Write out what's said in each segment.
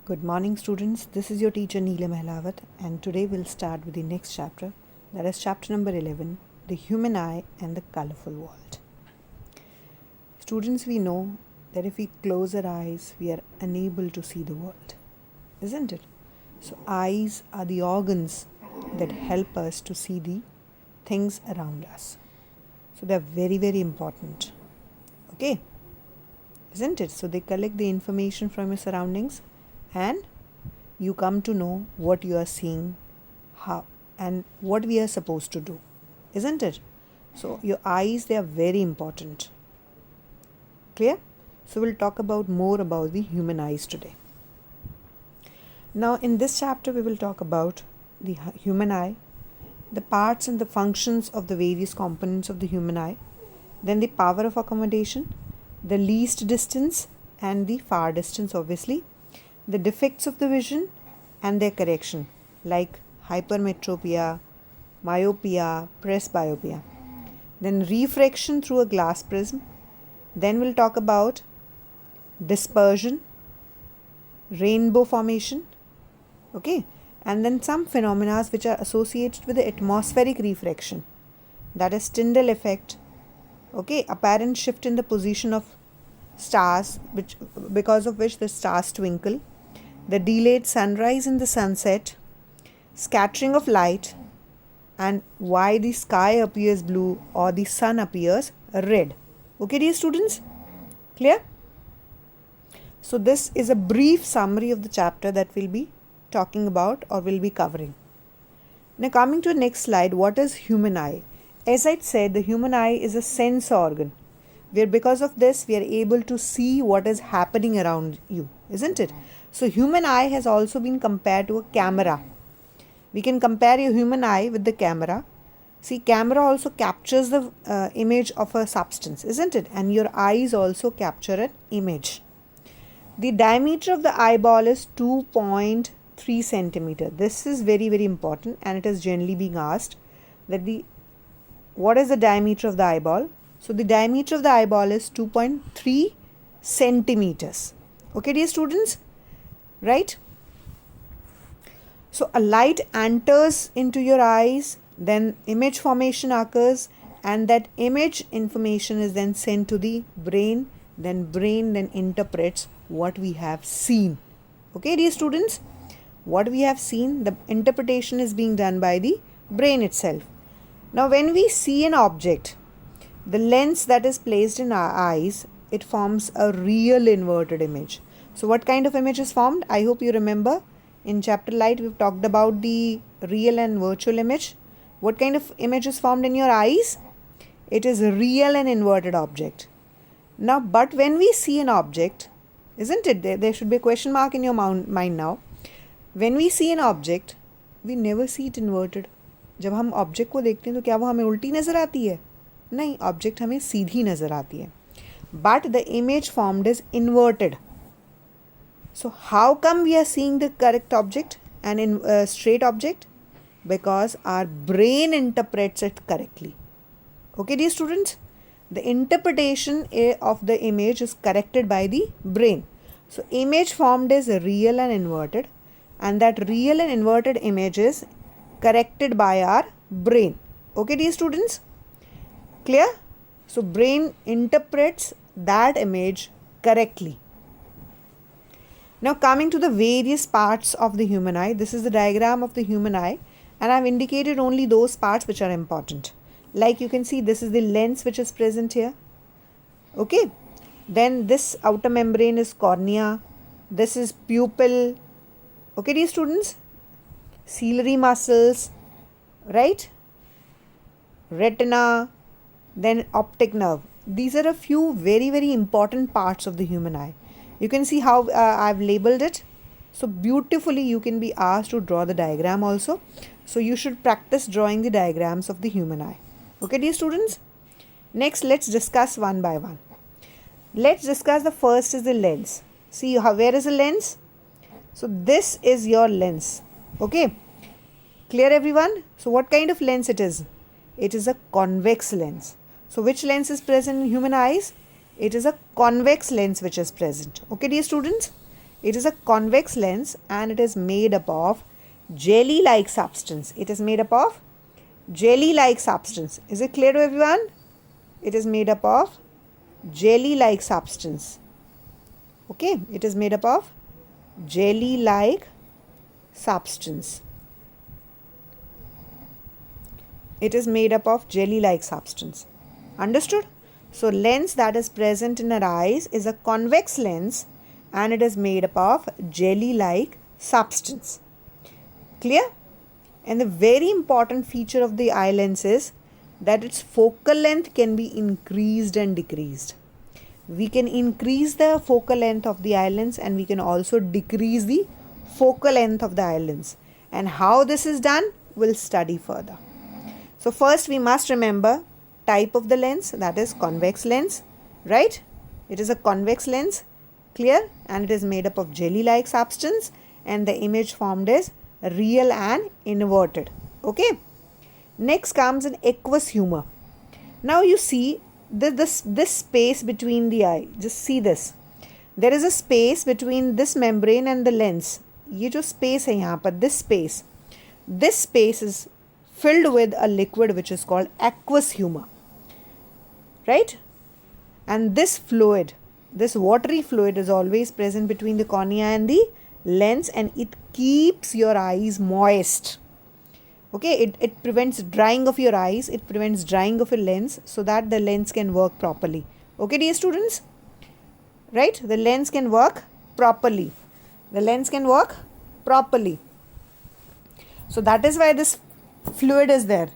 Good morning, students. This is your teacher Neela Mehlavat, and today we'll start with the next chapter, that is chapter number 11, The Human Eye and the Colorful World. Students, we know that if we close our eyes, we are unable to see the world, isn't it? So, eyes are the organs that help us to see the things around us. So, they're very, very important. Okay? Isn't it? So, they collect the information from your surroundings and you come to know what you are seeing, how, and what we are supposed to do, isn't it? So your eyes, they are very important. Clear? So we'll talk about more about the human eyes today. Now in this chapter we will talk about the human eye, the parts and the functions of the various components of the human eye, then the power of accommodation, the least distance and the far distance, obviously, the defects of the vision and their correction, like hypermetropia, myopia, presbyopia. Then refraction through a glass prism. Then we'll talk about dispersion, rainbow formation, okay, and then some phenomena which are associated with the atmospheric refraction, that is Tyndall effect, okay, apparent shift in the position of stars, because of which the stars twinkle, the delayed sunrise and the sunset, scattering of light, and why the sky appears blue or the sun appears red. Okay, dear students? Clear? So this is a brief summary of the chapter that we'll be talking about or will be covering. Now coming to the next slide, what is human eye? As I said, the human eye is a sense organ, where because of this we are able to see what is happening around you, isn't it? So human eye has also been compared to a camera. We can compare your human eye with the camera. See, camera also captures the image of a substance, isn't it? And your eyes also capture an image. The diameter of the eyeball is 2.3 centimeter. This is very, very important, and it is generally being asked that what is the diameter of the eyeball? So the diameter of the eyeball is 2.3 centimeters. Okay, dear students? Right? So a light enters into your eyes, then image formation occurs, and that image information is then sent to the brain then interprets what we have seen. Okay, dear students? What we have seen, the interpretation is being done by the brain itself. Now when we see an object, the lens that is placed in our eyes, it forms a real inverted image. So what kind of image is formed? I hope you remember in chapter light we've talked about the real and virtual image. What kind of image is formed in your eyes? It is a real and inverted object. Now but when we see an object, isn't it, there should be a question mark in your mind now. When we see an object, we never see it inverted. जब हम object को देखते हैं तो क्या वो हमें उल्टी नज़र आती है? नहीं, ऑब्जेक्ट हमें सीधी नज़र आती है. But the image formed is inverted. So how come we are seeing the correct object and in straight object? Because our brain interprets it correctly. Okay, dear students? The interpretation of the image is corrected by the brain. So image formed is real and inverted, and that real and inverted image is corrected by our brain. Okay, dear students? Clear? So brain interprets that image correctly. Now coming to the various parts of the human eye, this is the diagram of the human eye, and I have indicated only those parts which are important. Like you can see, this is the lens which is present here. Okay. Then this outer membrane is cornea. This is pupil. Okay, dear students? Ciliary muscles, right? Retina, then optic nerve. These are a few very, very important parts of the human eye. You can see how I've labeled it. So beautifully you can be asked to draw the diagram also. So you should practice drawing the diagrams of the human eye. Okay, dear students? Next, let's discuss one by one. Let's discuss the first is the lens. See, where is the lens? So this is your lens. Okay. Clear, everyone? So what kind of lens it is? It is a convex lens. So which lens is present in human eyes? It is a convex lens which is present. Okay, dear students? It is a convex lens and it is made up of jelly-like substance. It is made up of jelly-like substance. Is it clear to everyone? It is made up of jelly-like substance. Okay, it is made up of jelly-like substance. It is made up of jelly-like substance. Understood? So lens that is present in our eyes is a convex lens and it is made up of jelly-like substance. Clear? And the very important feature of the eye lens is that its focal length can be increased and decreased. We can increase the focal length of the eye lens and we can also decrease the focal length of the eye lens. And how this is done, we'll study further. So first we must remember type of the lens, that is convex lens, right? It is a convex lens, clear, and it is made up of jelly-like substance and the image formed is real and inverted. Okay. Next comes an aqueous humor. Now you see this space between the eye. Just see this. There is a space between this membrane and the lens. ये जो space है यहाँ पर, this space is filled with a liquid which is called aqueous humor, right? And this fluid, this watery fluid is always present between the cornea and the lens and it keeps your eyes moist. Okay, it prevents drying of your eyes, it prevents drying of your lens so that the lens can work properly. Okay, dear students? Right? The lens can work properly. The lens can work properly. So that is why this fluid is there.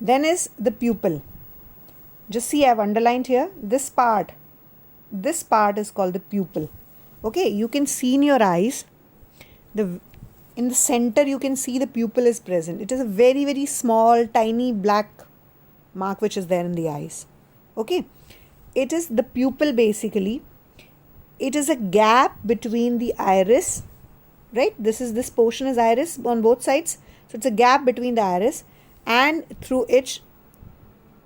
Then is the pupil. Just see, I have underlined here this part. This part is called the pupil. Okay, you can see in your eyes, in the center you can see the pupil is present. It is a very, very small, tiny black mark which is there in the eyes. Okay, it is the pupil basically. It is a gap between the iris, right? This portion is iris on both sides. So it's a gap between the iris and through which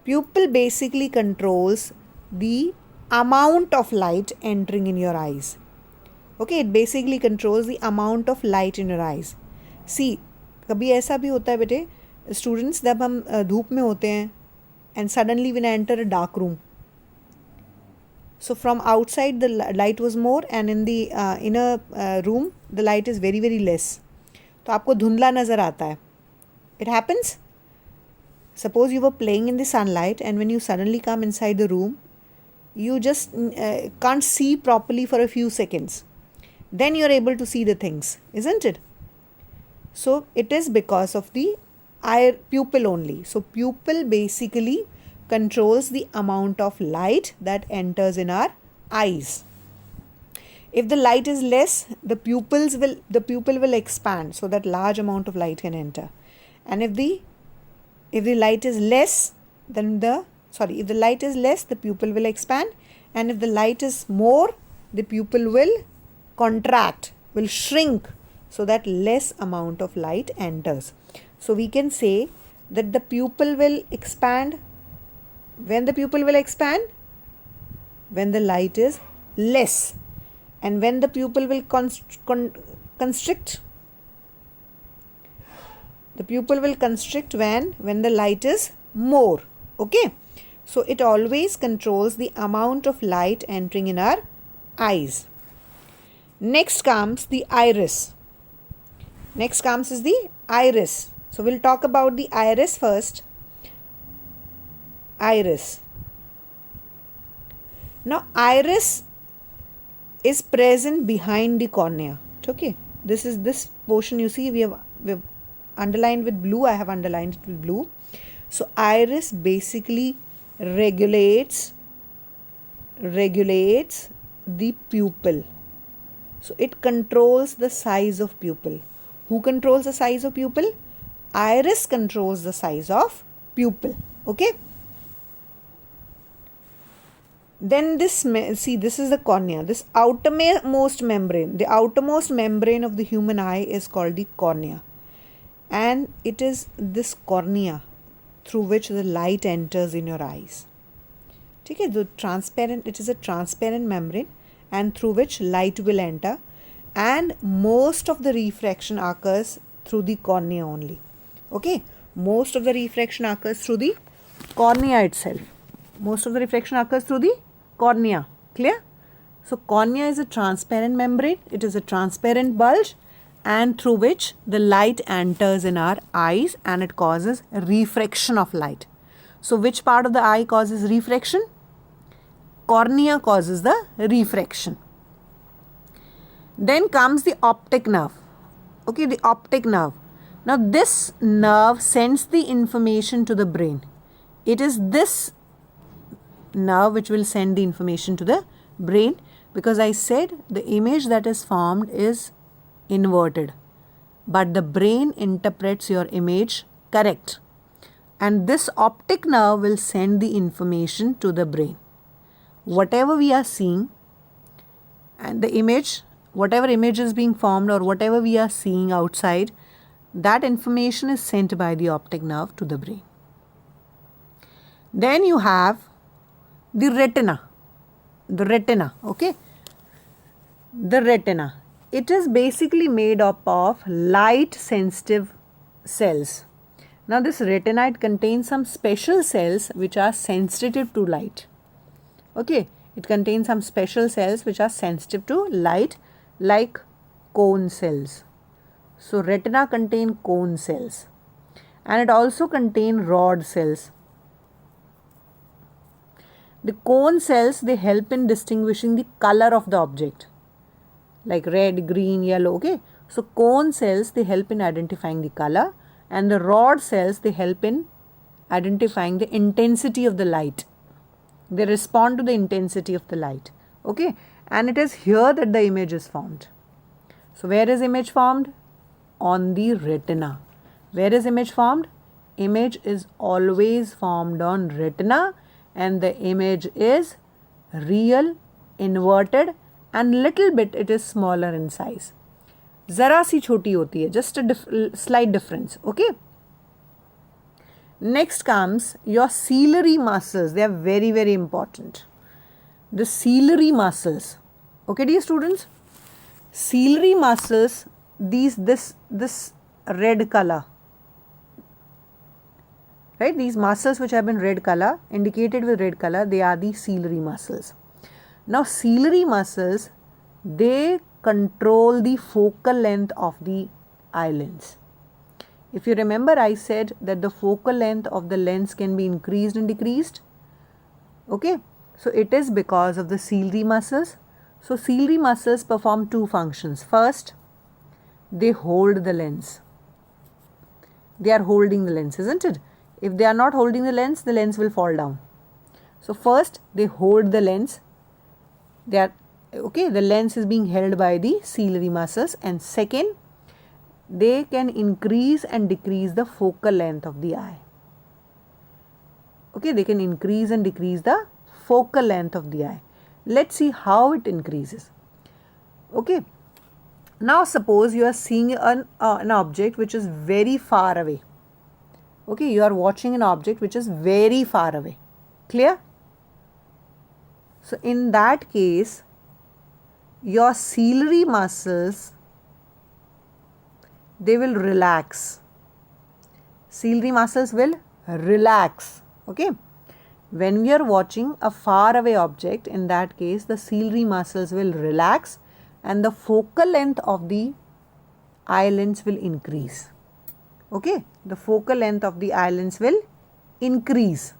pupil basically controls the amount of light entering in your eyes. Okay, it basically controls the amount of light in your eyes. See, कभी ऐसा भी होता है बेटे, students जब हम धूप में होते हैं and suddenly when I enter a dark room. So from outside the light was more and in the inner room the light is very, very less. तो आपको धुंधला नज़र आता है. It happens. Suppose you were playing in the sunlight and when you suddenly come inside the room, you just can't see properly for a few seconds. Then you are able to see the things, isn't it? So it is because of the eye pupil only. So pupil basically controls the amount of light that enters in our eyes. If the light is less, the pupil will expand so that large amount of light can enter. And if the light is less, if the light is less, the pupil will expand, and if the light is more, the pupil will contract, will shrink so that less amount of light enters. So we can say that the pupil will expand. When the pupil will expand? When the light is less. And when the pupil will constrict? The pupil will constrict when the light is more. Okay. So it always controls the amount of light entering in our eyes. Next comes the iris. Next comes is the iris. So we'll talk about the iris first. Iris. Now iris is present behind the cornea. Okay. This portion you see we've underlined with blue. I have underlined it with blue. So iris basically regulates the pupil. So it controls the size of pupil. Who controls the size of pupil? Iris controls the size of pupil. Okay. Then this is the cornea. This outermost membrane. The outermost membrane of the human eye is called the cornea. And it is this cornea through which the light enters in your eyes. ठीक है, जो transparent, it is a transparent membrane and through which light will enter, and most of the refraction occurs through the cornea only. Okay, most of the refraction occurs through the cornea itself. Most of the refraction occurs through the cornea. Clear? So cornea is a transparent membrane, it is a transparent bulge, and through which the light enters in our eyes and it causes refraction of light. So which part of the eye causes refraction? Cornea causes the refraction. Then comes the optic nerve. Okay, the optic nerve. Now this nerve sends the information to the brain. It is this nerve which will send the information to the brain, because I said the image that is formed is inverted, but the brain interprets your image correct, and this optic nerve will send the information to the brain. Whatever we are seeing and the image, whatever image is being formed or whatever we are seeing outside, that information is sent by the optic nerve to the brain. Then you have the retina. The retina, okay? The retina. It is basically made up of light sensitive cells. Now this retina, it contains some special cells which are sensitive to light. Okay, it contains some special cells which are sensitive to light, like cone cells. So retina contain cone cells, and it also contain rod cells. The cone cells, they help in distinguishing the color of the object, like red, green, yellow. Okay, so cone cells, they help in identifying the color, and the rod cells, they help in identifying the intensity of the light. They respond to the intensity of the light. Okay, and it is here that the image is formed. So where is image formed? On the retina. Where is image formed? Image is always formed on retina, and the image is real, inverted, and little bit it is smaller in size. Zara si choti hoti hai, just a slight difference. Okay. Next comes your ciliary muscles. They are very, very important. The ciliary muscles. Okay, dear students? Ciliary muscles, this red color. Right? These muscles which have been red color, indicated with red color, they are the ciliary muscles. Now ciliary muscles, they control the focal length of the eye lens. If you remember, I said that the focal length of the lens can be increased and decreased. Okay, so it is because of the ciliary muscles. So ciliary muscles perform two functions. First, they hold the lens. They are holding the lens, isn't it? If they are not holding the lens will fall down. So first, they hold the lens. They are okay. The lens is being held by the ciliary muscles, and second, they can increase and decrease the focal length of the eye. Okay, they can increase and decrease the focal length of the eye. Let's see how it increases. Okay, now suppose you are seeing an object which is very far away. Okay, you are watching an object which is very far away. Clear? So in that case, your ciliary muscles, they will relax. Ciliary muscles will relax. Okay. When we are watching a far away object, in that case the ciliary muscles will relax and the focal length of the eye lens will increase. Okay. The focal length of the eye lens will increase.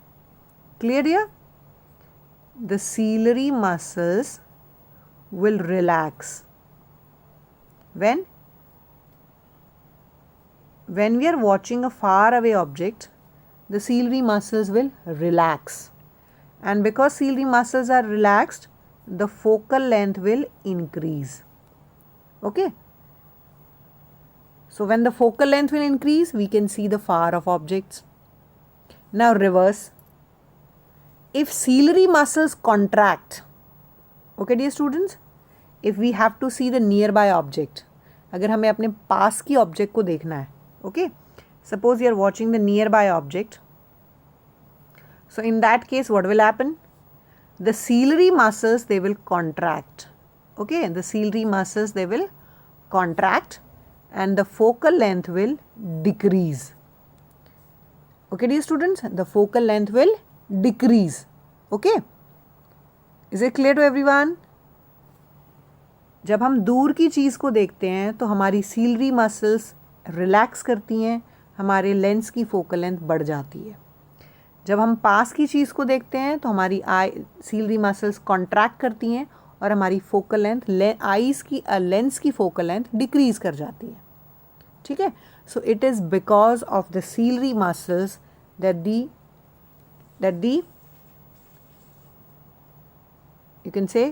Clear here? The ciliary muscles will relax. When we are watching a far away object, the ciliary muscles will relax, and because ciliary muscles are relaxed, the focal length will increase. Okay. So when the focal length will increase, we can see the far off objects. Now reverse. If ciliary muscles contract, okay dear students, if we have to see the nearby object, अगर हमें अपने पास की object को देखना है, okay, suppose you are watching the nearby object, so in that case what will happen? the ciliary muscles, they will contract. Okay, the ciliary muscles, they will contract and the focal length will decrease. Okay, dear students, the focal length will decrease. Okay, is it clear to everyone? जब हम दूर की चीज़ को देखते हैं तो हमारी ciliary muscles relax करती हैं, हमारे लेंस की फोकल लेंथ बढ़ जाती है. जब हम पास की चीज़ को देखते हैं तो हमारी सीलरी मसल्स कॉन्ट्रैक्ट करती हैं और हमारी फोकल लेंथ आईज की लेंस की फोकल लेंथ डिक्रीज कर जाती है. ठीक है, so it is because of the ciliary muscles that the you can say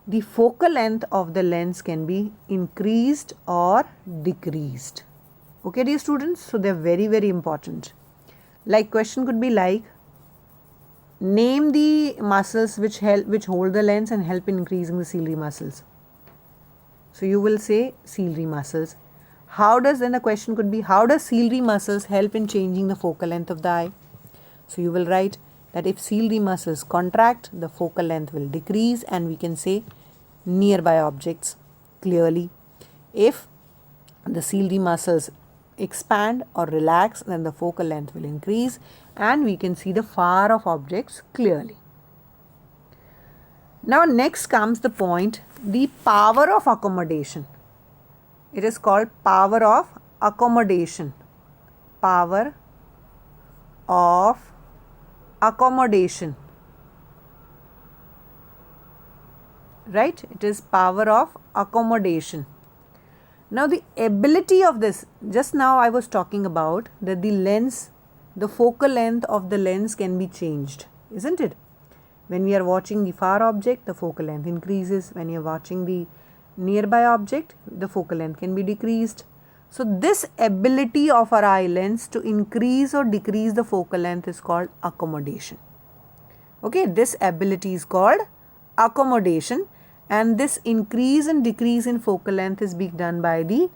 the focal length of the lens can be increased or decreased. Okay, dear students, so they are very, very important. Like question could be like, name the muscles which hold the lens and help in increasing the ciliary muscles. So you will say ciliary muscles. Then the question could be, how does ciliary muscles help in changing the focal length of the eye? So you will write that if ciliary muscles contract, the focal length will decrease and we can say nearby objects clearly. If the ciliary muscles expand or relax, then the focal length will increase and we can see the far off objects clearly. Now next comes the point, the power of accommodation. It is called power of accommodation. Power of accommodation. Right? It is power of accommodation. Now the ability of this, just now I was talking about that the lens, the focal length of the lens can be changed, isn't it? When we are watching the far object, the focal length increases. When you are watching the nearby object, the focal length can be decreased. So this ability of our eye lens to increase or decrease the focal length is called accommodation. Okay, this ability is called accommodation, and this increase and decrease in focal length is being done by the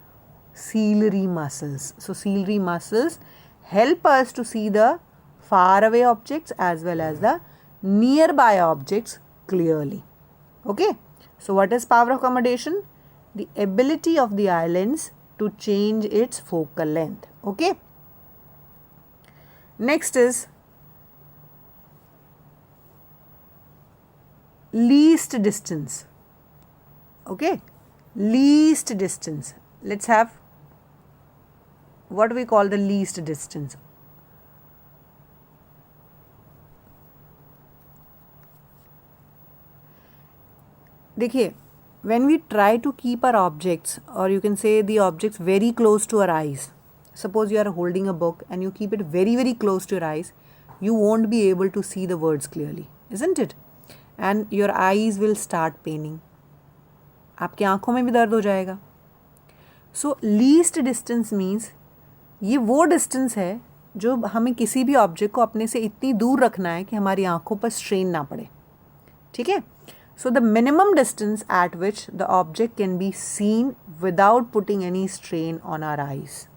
ciliary muscles. So ciliary muscles help us to see the far away objects as well as the nearby objects clearly. Okay, so what is power of accommodation? The ability of the eye lens to change its focal length. Okay, next is least distance. Okay, least distance. Let's have what we call the least distance. देखिए, when we try to keep our objects, or you can say the objects, very close to our eyes, suppose you are holding a book and you keep it very, very close to your eyes, you won't be able to see the words clearly, isn't it? And your eyes will start paining. आपकी आँखों में भी दर्द हो जाएगा. So least distance means ये वो distance है जो हमें किसी भी ऑब्जेक्ट को अपने से इतनी दूर रखना है कि हमारी आँखों पर स्ट्रेन ना पड़े. ठीक है? So the minimum distance at which the object can be seen without putting any strain on our eyes.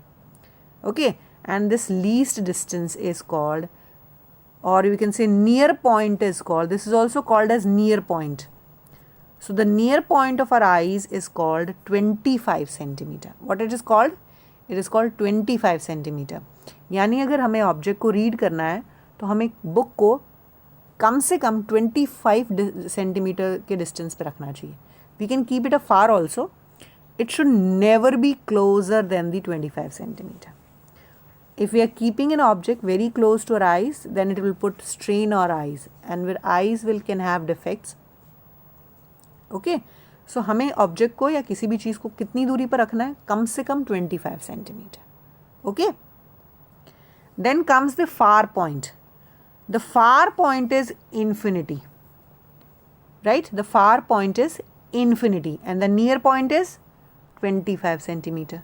Okay, and this least distance is called, or we can say near point is called, this is also called as near point. So the near point of our eyes is called 25 centimeter. What it is called? It is called 25 centimeter. यानी अगर हमें object को read करना है तो हमें book को कम से कम 25 सेंटीमीटर के डिस्टेंस पे रखना चाहिए. We can keep it a far also. It should never be closer than the 25 centimetre. If we are keeping an object very close to our eyes, then it will put strain on our eyes, and our eyes can have defects. Okay, so हमें object को या किसी भी चीज़ को कितनी दूरी पर रखना है? कम से कम 25 centimetre. Okay, then comes the far point. The far point is infinity, right? The far point is infinity and the near point is 25 centimeter.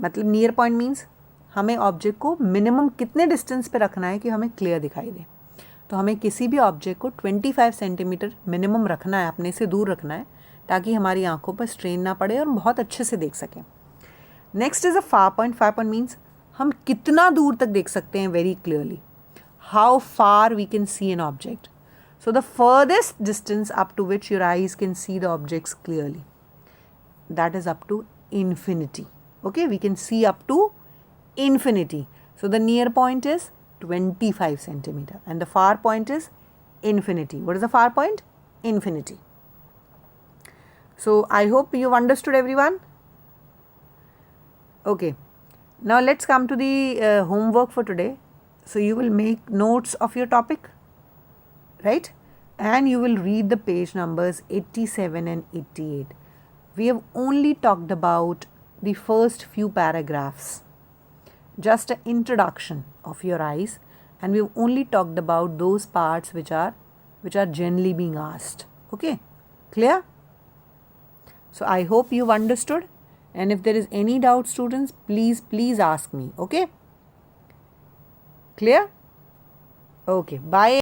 मतलब near point means हमें ऑब्जेक्ट को मिनिमम कितने डिस्टेंस पे रखना है कि हमें क्लियर दिखाई दे. तो हमें किसी भी ऑब्जेक्ट को 25 सेंटीमीटर मिनिमम रखना है, अपने से दूर रखना है, ताकि हमारी आंखों पर स्ट्रेन ना पड़े और बहुत अच्छे से देख सकें. Next is a far point. Far point means हम कितना दूर तक देख सकते हैं very clearly. how far we can see an object. So the furthest distance up to which your eyes can see the objects clearly, that is up to infinity. Okay, we can see up to infinity. So the near point is 25 centimeter and the far point is infinity. What is the far point? Infinity. So I hope you've understood, everyone. Okay, now let's come to the homework for today. So you will make notes of your topic, right? And you will read the page numbers 87 and 88. We have only talked about the first few paragraphs, just an introduction of your eyes, and we've only talked about those parts which are generally being asked. Okay, clear? So I hope you've understood, and if there is any doubt, students, please ask me. Okay, clear? Okay, bye.